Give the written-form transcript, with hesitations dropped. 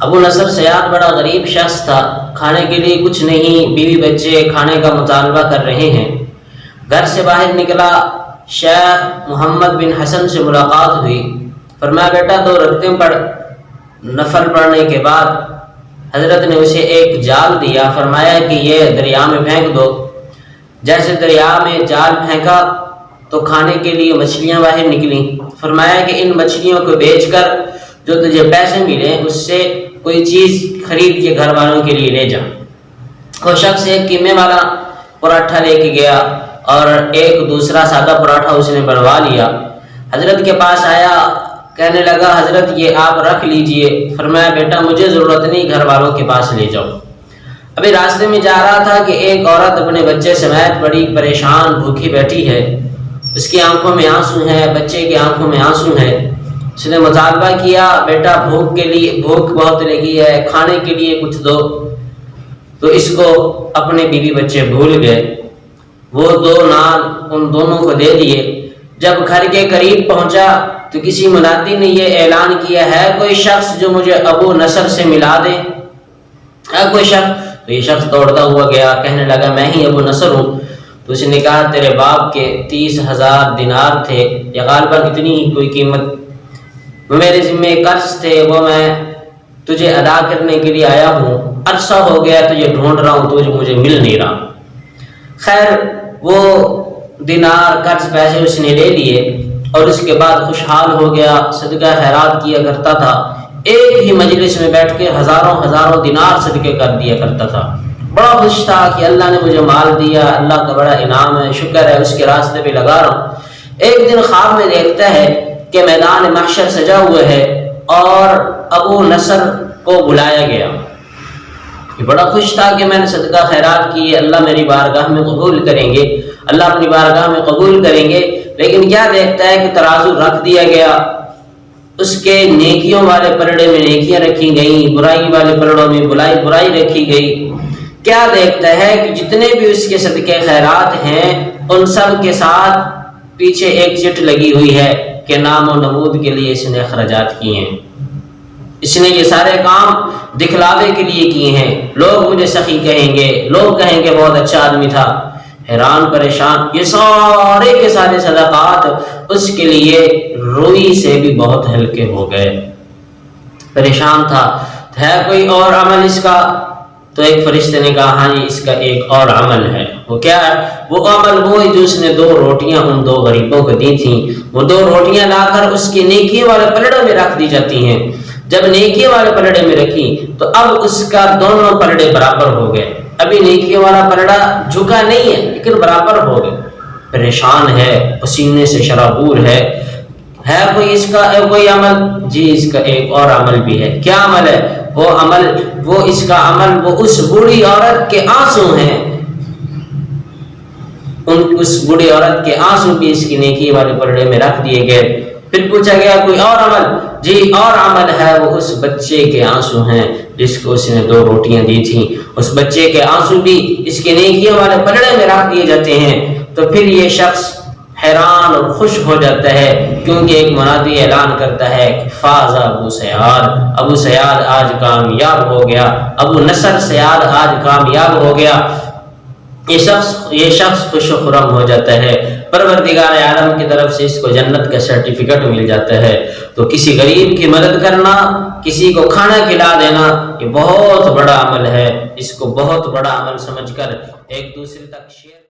ابو نصر سیاد بڑا غریب شخص تھا، کھانے کے لیے کچھ نہیں، بیوی بچے کھانے کا مطالبہ کر رہے ہیں۔ گھر سے باہر نکلا، شیخ محمد بن حسن سے ملاقات ہوئی۔ فرمایا بیٹا 2 رکعتیں پڑھ۔ نفل پڑھنے کے بعد حضرت نے اسے ایک جال دیا، فرمایا کہ یہ دریا میں پھینک دو۔ جیسے دریا میں جال پھینکا تو کھانے کے لیے مچھلیاں باہر نکلیں۔ فرمایا کہ ان مچھلیوں کو بیچ کر جو تجھے پیسے ملیں اس سے کوئی چیز خرید کے گھر والوں کے لیے لے جا۔ وہ شخص ایک قیمے والا پراٹھا لے کے گیا اور ایک دوسرا سادہ پراٹھا اس نے بنوا لیا۔ حضرت کے پاس آیا، کہنے لگا حضرت یہ آپ رکھ لیجئے۔ فرمایا بیٹا مجھے ضرورت نہیں، گھر والوں کے پاس لے جاؤ۔ ابھی راستے میں جا رہا تھا کہ ایک عورت اپنے بچے سمیت بڑی پریشان بھوکی بیٹھی ہے، اس کی آنکھوں میں آنسو ہے، بچے کی آنکھوں میں آنسو ہے۔ اس نے مطالبہ کیا بیٹا بھوک بہت لگی ہے، کھانے کے لیے کچھ دو۔ تو اس کو اپنے بیوی بچے بھول گئے، وہ 2 نان ان دونوں کو دے دیے۔ جب گھر کے قریب پہنچا تو کسی منادی نے یہ اعلان کیا ہے کوئی شخص جو مجھے ابو نصر سے ملا دے، ہے کوئی شخص؟ تو یہ شخص دوڑتا ہوا گیا، کہنے لگا میں ہی ابو نصر ہوں۔ تو اس نے کہا تیرے باپ کے 30,000 دینار تھے یا غالباً اتنی ہی کوئی قیمت، وہ میرے ذمہ قرض تھے، وہ میں تجھے ادا کرنے کے لیے آیا ہوں، عرصہ ہو گیا تجھے ڈھونڈ رہا ہوں، تجھے مجھے مل نہیں رہا۔ خیر وہ دینار قرض پیسے اس نے لے لیے اور اس کے بعد خوشحال ہو گیا، صدقہ خیرات کیا کرتا تھا، ایک ہی مجلس میں بیٹھ کے ہزاروں دینار صدقے کر دیا کرتا تھا۔ بڑا خوش تھا کہ اللہ نے مجھے مال دیا، اللہ کا بڑا انعام ہے، شکر ہے، اس کے راستے پہ لگا رہا ہوں۔ ایک دن خواب میں دیکھتا ہے کہ میدان محشر سجا ہوا ہے اور ابو نصر کو بلایا گیا۔ بڑا خوش تھا کہ میں نے صدقہ خیرات کی، اللہ میری بارگاہ میں قبول کریں گے، اللہ اپنی بارگاہ میں قبول کریں گے۔ لیکن کیا دیکھتا ہے کہ ترازو رکھ دیا گیا، اس کے نیکیوں والے پلڑے میں نیکیاں رکھی گئیں، برائی والے پلڑوں میں برائی رکھی گئی۔ کیا دیکھتا ہے کہ جتنے بھی اس کے صدقے خیرات ہیں ان سب کے ساتھ پیچھے ایک چٹ لگی ہوئی ہے کہ نام و نمود کے لیے اس نے اخراجات کیے ہیں، اس نے یہ سارے کام دکھلاوے کے لیے کیے ہیں، لوگ مجھے سخی کہیں گے، لوگ کہیں گے بہت اچھا آدمی تھا۔ حیران پریشان، یہ سارے کے سارے صدقات اس کے لیے روئی سے بھی بہت ہلکے ہو گئے۔ پریشان تھا، ہے کوئی اور عمل اس کا؟ تو ایک فرشتے نے کہا ہاں جی اس کا ایک اور عمل ہے۔ وہ کیا ہے؟ وہ عمل وہ جو اس نے 2 روٹیاں ان 2 غریبوں کو دی تھیں، وہ 2 روٹیاں لا کر اس کی نیکی والے پلڑے میں رکھ دی جاتی ہیں۔ جب نیکی والے پلڑے میں رکھی تو اب اس کا دونوں پلڑے برابر ہو گئے، ابھی نیکی والا پلڑا جھکا نہیں ہے لیکن برابر ہو گئے۔ پریشان ہے، پسینے سے شرابور ہے کوئی اس کا کوئی عمل؟ جی اس کا ایک اور عمل بھی ہے۔ کیا عمل ہے؟ وہ اس کا عمل وہ اس بوڑھی عورت کے آنسو ہیں، اس بوڑھی عورت کے آنسو بھی اس کی نیکی والے پلڑے میں رکھ دیے گئے۔ پھر پوچھا گیا کوئی اور عمل؟ جی اور عمل ہے، وہ اس بچے کے آنسو ہیں جس کو اس نے 2 روٹیاں دی تھیں، اس بچے کے آنسو بھی اس کے نیکیوں والے پلڑے میں رکھ دیے جاتے ہیں۔ تو پھر یہ شخص حیران اور خوش ہو جاتا ہے کیونکہ ایک منادی اعلان کرتا ہے کہ فاز ابو سیاد آج کامیاب ہو گیا، ابو نصر سیاد آج کامیاب ہو گیا۔ یہ شخص خوش و خرم ہو جاتا ہے، پروردگار عالم کی طرف سے اس کو جنت کا سرٹیفکیٹ مل جاتا ہے۔ تو کسی غریب کی مدد کرنا، کسی کو کھانا کھلا دینا، یہ بہت بڑا عمل ہے، اس کو بہت بڑا عمل سمجھ کر ایک دوسرے تک شیئر